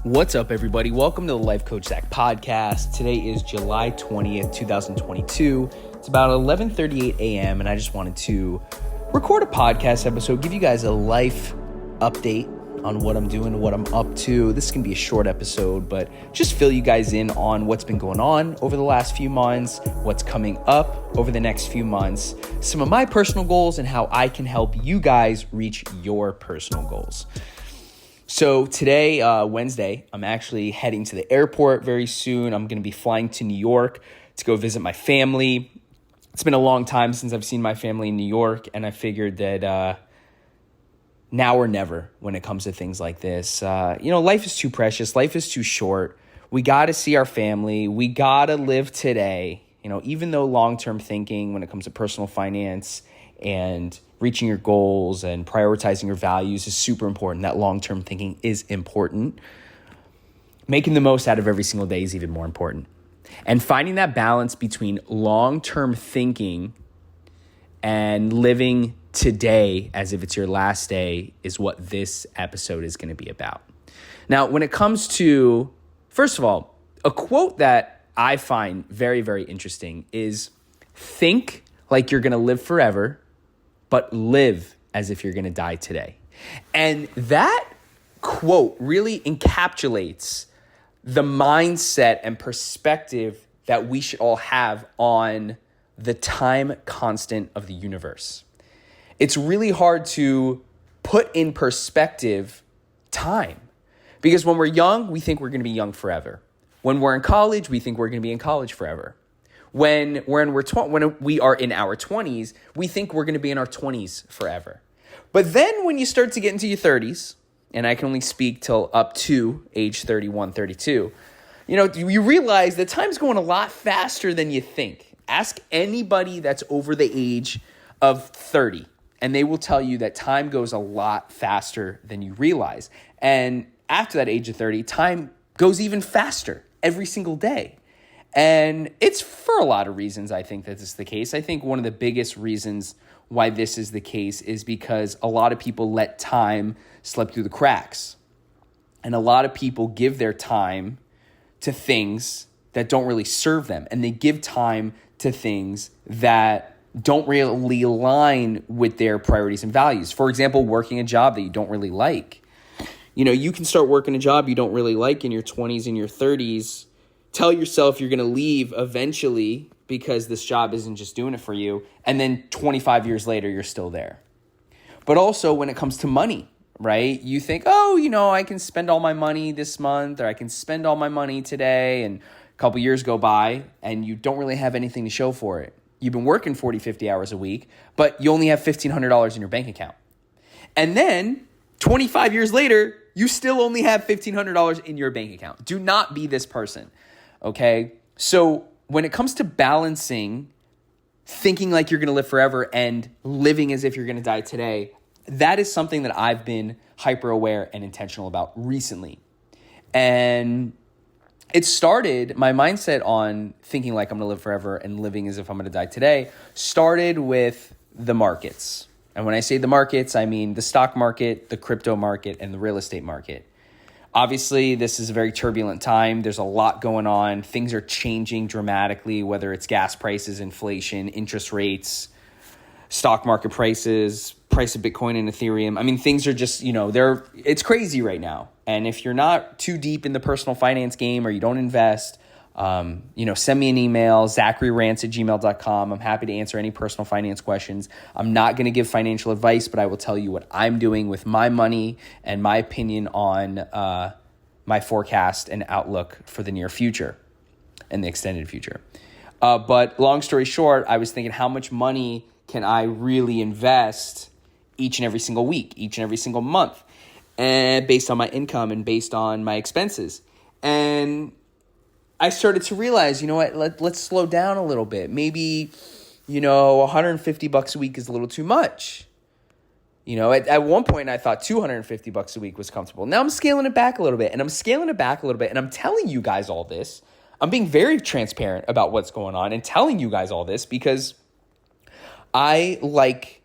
What's up, everybody? Welcome to the Life Coach Zach podcast. Today is July 20th, 2022. It's about 11:38 a.m. and I just wanted to record a podcast episode, give you guys a life update on what I'm doing, what I'm up to. This can be a short episode, but just fill you guys in on what's been going on over the last few months, what's coming up over the next few months, some of my personal goals, and how I can help you guys reach your personal goals. So today, Wednesday, I'm actually heading to the airport very soon. I'm going to be flying to New York to go visit my family. It's been a long time since I've seen my family in New York, and I figured that now or never when it comes to things like this. Life is too precious. Life is too short. We got to see our family. We got to live today. Even though long-term thinking when it comes to personal finance and reaching your goals and prioritizing your values is super important. That long-term thinking is important. Making the most out of every single day is even more important. And finding that balance between long-term thinking and living today as if it's your last day is what this episode is going to be about. Now, when it comes to, first of all, a quote that I find very, very interesting is think like you're going to live forever, but live as if you're going to die today. And that quote really encapsulates the mindset and perspective that we should all have on the time constant of the universe. It's really hard to put in perspective time, because when we're young, we think we're going to be young forever. When we're in college, we think we're going to be in college forever. When we are in our 20s, we think we're going to be in our 20s forever. But then when you start to get into your 30s, and I can only speak till up to age 31, 32, you realize that time's going a lot faster than you think. Ask anybody that's over the age of 30, and they will tell you that time goes a lot faster than you realize. And after that age of 30, time goes even faster every single day. And it's for a lot of reasons I think that this is the case. I think one of the biggest reasons why this is the case is because a lot of people let time slip through the cracks. And a lot of people give their time to things that don't really serve them. And they give time to things that don't really align with their priorities and values. For example, working a job that you don't really like. You can start working a job you don't really like in your 20s and your 30s. Tell yourself you're going to leave eventually because this job isn't just doing it for you. And then 25 years later, you're still there. But also when it comes to money, right? You think, I can spend all my money this month, or I can spend all my money today. And a couple years go by and you don't really have anything to show for it. You've been working 40, 50 hours a week, but you only have $1,500 in your bank account. And then 25 years later, you still only have $1,500 in your bank account. Do not be this person. Okay, so when it comes to balancing thinking like you're going to live forever and living as if you're going to die today, that is something that I've been hyper aware and intentional about recently. And it started, my mindset on thinking like I'm going to live forever and living as if I'm going to die today started with the markets. And when I say the markets, I mean the stock market, the crypto market, and the real estate market. Obviously, this is a very turbulent time. There's a lot going on. Things are changing dramatically, whether it's gas prices, inflation, interest rates, stock market prices, price of Bitcoin and Ethereum. I mean, things are just, it's crazy right now. And if you're not too deep in the personal finance game or you don't invest, send me an email, zacharyrance@gmail.com. I'm happy to answer any personal finance questions. I'm not going to give financial advice, but I will tell you what I'm doing with my money and my opinion on my forecast and outlook for the near future and the extended future. But long story short, I was thinking, how much money can I really invest each and every single week, each and every single month, and based on my income and based on my expenses? And I started to realize, let's slow down a little bit. Maybe, $150 a week is a little too much. At one point I thought $250 a week was comfortable. Now I'm scaling it back a little bit, and I'm telling you guys all this. I'm being very transparent about what's going on and telling you guys all this because I like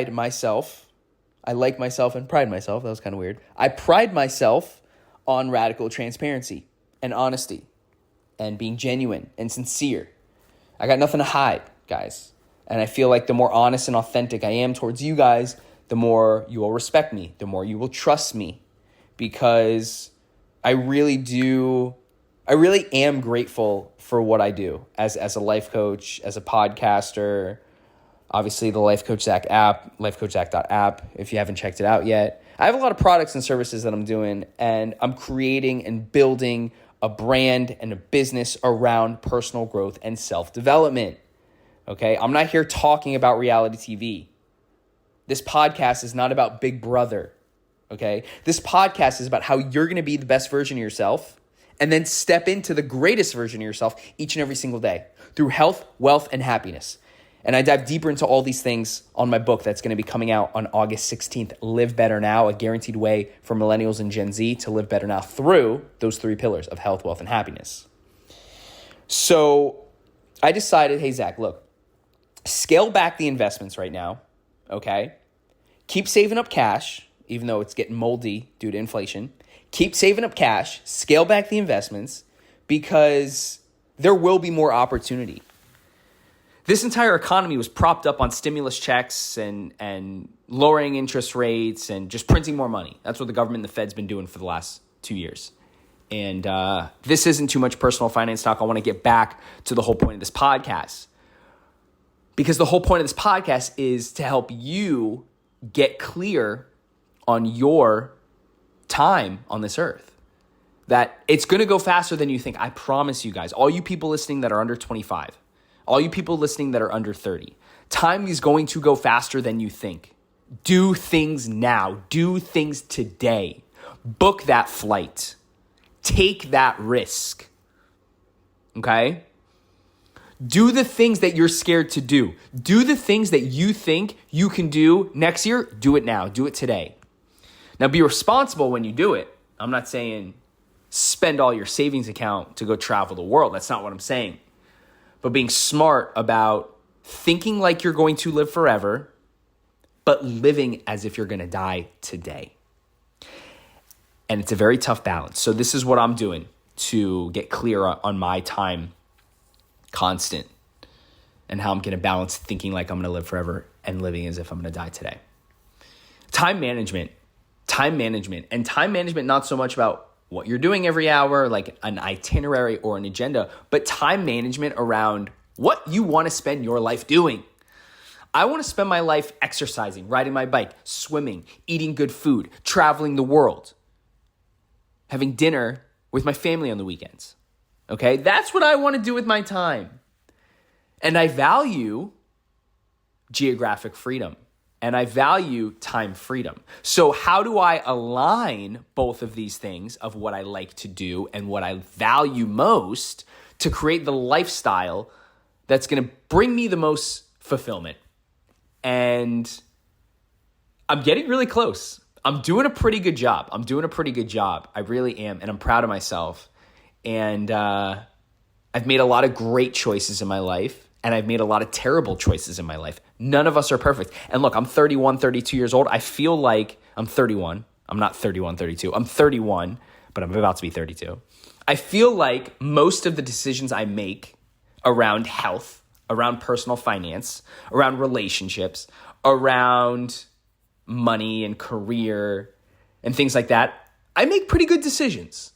myself and pride myself. That was kind of weird. I pride myself on radical transparency and honesty and being genuine and sincere. I got nothing to hide, guys. And I feel like the more honest and authentic I am towards you guys, the more you will respect me, the more you will trust me, because I really am grateful for what I do as a life coach, as a podcaster. Obviously, the Life Coach Zach app, lifecoachzach.app, if you haven't checked it out yet. I have a lot of products and services that I'm doing, and I'm creating and building a brand and a business around personal growth and self-development, okay? I'm not here talking about reality TV. This podcast is not about Big Brother, okay? This podcast is about how you're going to be the best version of yourself and then step into the greatest version of yourself each and every single day through health, wealth, and happiness. And I dive deeper into all these things on my book that's going to be coming out on August 16th, Live Better Now, a guaranteed way for millennials and Gen Z to live better now through those 3 pillars of health, wealth, and happiness. So I decided, hey, Zach, look, scale back the investments right now, okay? Keep saving up cash, even though it's getting moldy due to inflation. Keep saving up cash, scale back the investments, because there will be more opportunity. This entire economy was propped up on stimulus checks and lowering interest rates and just printing more money. That's what the government and the Fed's been doing for the last 2 years. And this isn't too much personal finance talk. I want to get back to the whole point of this podcast, because the whole point of this podcast is to help you get clear on your time on this earth. That it's going to go faster than you think. I promise you guys, all you people listening that are under 25, all you people listening that are under 30, time is going to go faster than you think. Do things now. Do things today. Book that flight. Take that risk. Okay? Do the things that you're scared to do. Do the things that you think you can do next year. Do it now. Do it today. Now, be responsible when you do it. I'm not saying spend all your savings account to go travel the world. That's not what I'm saying. But being smart about thinking like you're going to live forever, but living as if you're going to die today. And it's a very tough balance. So this is what I'm doing to get clear on my time constant and how I'm going to balance thinking like I'm going to live forever and living as if I'm going to die today. Time management, and time management, not so much about what you're doing every hour, like an itinerary or an agenda, but time management around what you want to spend your life doing. I want to spend my life exercising, riding my bike, swimming, eating good food, traveling the world, having dinner with my family on the weekends. Okay? That's what I want to do with my time. And I value geographic freedom. And I value time freedom. So how do I align both of these things of what I like to do and what I value most to create the lifestyle that's going to bring me the most fulfillment? And I'm getting really close. I'm doing a pretty good job. I really am. And I'm proud of myself. And I've made a lot of great choices in my life. And I've made a lot of terrible choices in my life. None of us are perfect. And look, I'm 31, 32 years old. I feel like I'm 31. I'm not 31, 32. I'm 31, but I'm about to be 32. I feel like most of the decisions I make around health, around personal finance, around relationships, around money and career and things like that, I make pretty good decisions.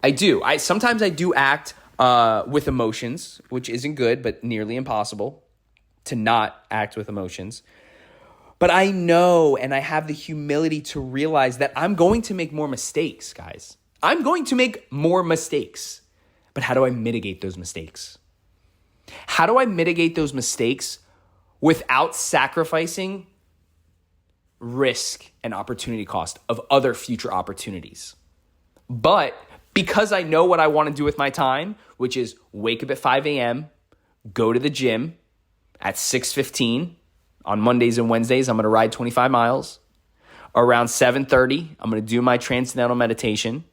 I do. Sometimes I do act with emotions, which isn't good, but nearly impossible to not act with emotions. But I know, and I have the humility to realize that I'm going to make more mistakes, guys. I'm going to make more mistakes. But how do I mitigate those mistakes? How do I mitigate those mistakes without sacrificing risk and opportunity cost of other future opportunities? But because I know what I want to do with my time, which is wake up at 5 a.m., go to the gym at 6:15 on Mondays and Wednesdays. I'm going to ride 25 miles. Around 7:30, I'm going to do my transcendental meditation.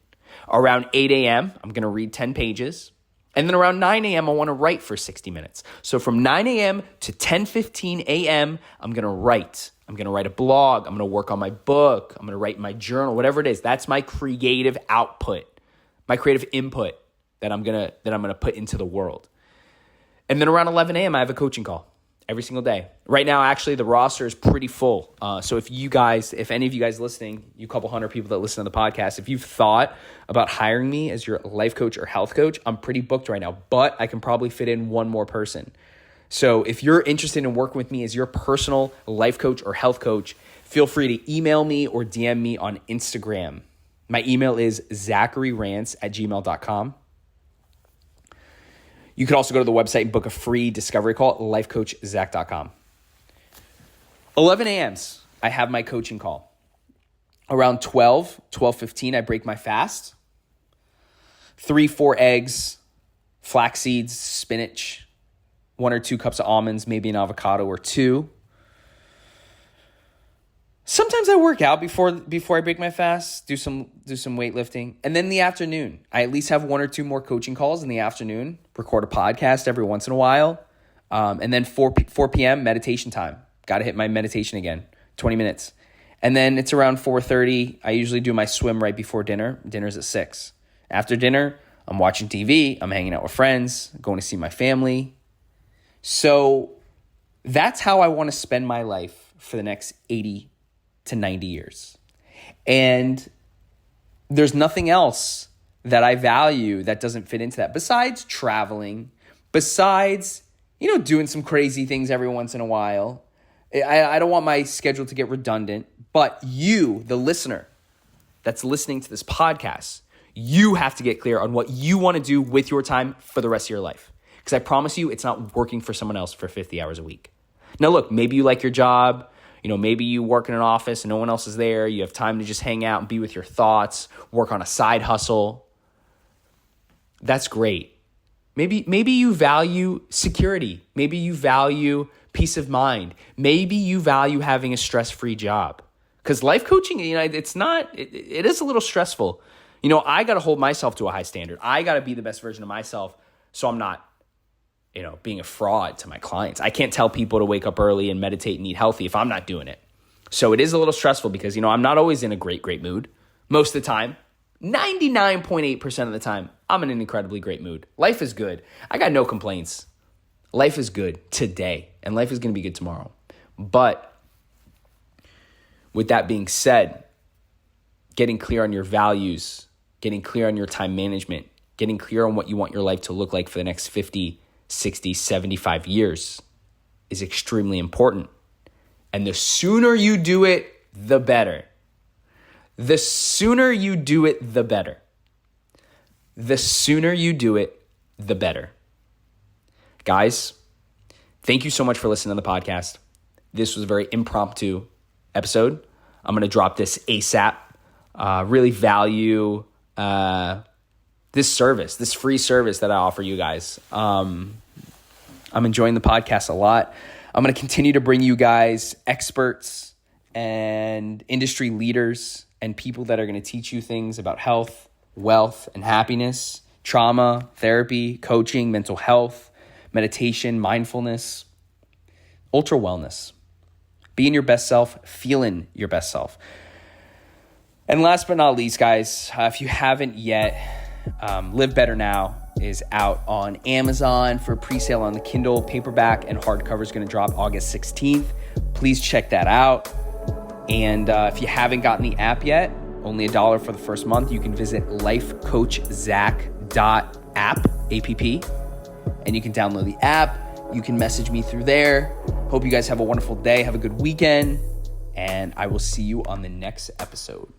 Around 8 a.m., I'm going to read 10 pages. And then around 9 a.m., I want to write for 60 minutes. So from 9 a.m. to 10:15 a.m., I'm going to write. I'm going to write a blog. I'm going to work on my book. I'm going to write my journal, whatever it is. That's my creative output, my creative input that I'm going to put into the world. And then around 11 a.m., I have a coaching call every single day. Right now, actually, the roster is pretty full. So if any of you guys listening, you couple hundred people that listen to the podcast, if you've thought about hiring me as your life coach or health coach, I'm pretty booked right now, but I can probably fit in one more person. So if you're interested in working with me as your personal life coach or health coach, feel free to email me or DM me on Instagram. My email is zacharyrance@gmail.com. You could also go to the website and book a free discovery call at lifecoachzach.com. 11 a.m.s, I have my coaching call. Around 12:15, I break my fast. 3-4 eggs, flax seeds, spinach, 1 or 2 cups of almonds, maybe an avocado or 2. Sometimes I work out before I break my fast, do some weightlifting. And then in the afternoon, I at least have 1 or 2 more coaching calls in the afternoon, record a podcast every once in a while. And then 4 p.m. meditation time. Got to hit my meditation again, 20 minutes. And then it's around 4:30. I usually do my swim right before dinner. Dinner's at 6. After dinner, I'm watching TV. I'm hanging out with friends, going to see my family. So that's how I want to spend my life for the next 80 to 90 years. And there's nothing else that I value that doesn't fit into that besides traveling, besides, doing some crazy things every once in a while. I don't want my schedule to get redundant, but you, the listener that's listening to this podcast, you have to get clear on what you want to do with your time for the rest of your life. Because I promise you, it's not working for someone else for 50 hours a week. Now, look, maybe you like your job. Maybe you work in an office and no one else is there. You have time to just hang out and be with your thoughts, work on a side hustle. That's great. Maybe you value security. Maybe you value peace of mind. Maybe you value having a stress-free job. Because life coaching, it is a little stressful. I got to hold myself to a high standard. I got to be the best version of myself so I'm not being a fraud to my clients. I can't tell people to wake up early and meditate and eat healthy if I'm not doing it. So it is a little stressful because, I'm not always in a great mood. Most of the time, 99.8% of the time, I'm in an incredibly great mood. Life is good. I got no complaints. Life is good today, and life is going to be good tomorrow. But with that being said, getting clear on your values, getting clear on your time management, getting clear on what you want your life to look like for the next 50, 60, 75 years is extremely important. And the sooner you do it, the better. The sooner you do it, the better. The sooner you do it, the better. Guys, thank you so much for listening to the podcast. This was a very impromptu episode. I'm going to drop this ASAP. Really value this free service that I offer you guys. I'm enjoying the podcast a lot. I'm going to continue to bring you guys experts and industry leaders and people that are going to teach you things about health, wealth, and happiness, trauma, therapy, coaching, mental health, meditation, mindfulness, ultra wellness, being your best self, feeling your best self. And last but not least, guys, if you haven't yet, Live Better Now is out on Amazon for pre-sale on the Kindle. Paperback and hardcover is going to drop August 16th. Please check that out. And if you haven't gotten the app yet, only $1 for the first month. You can visit lifecoachzach.app, A-P-P, and you can download the app. You can message me through there. Hope you guys have a wonderful day. Have a good weekend. And I will see you on the next episode.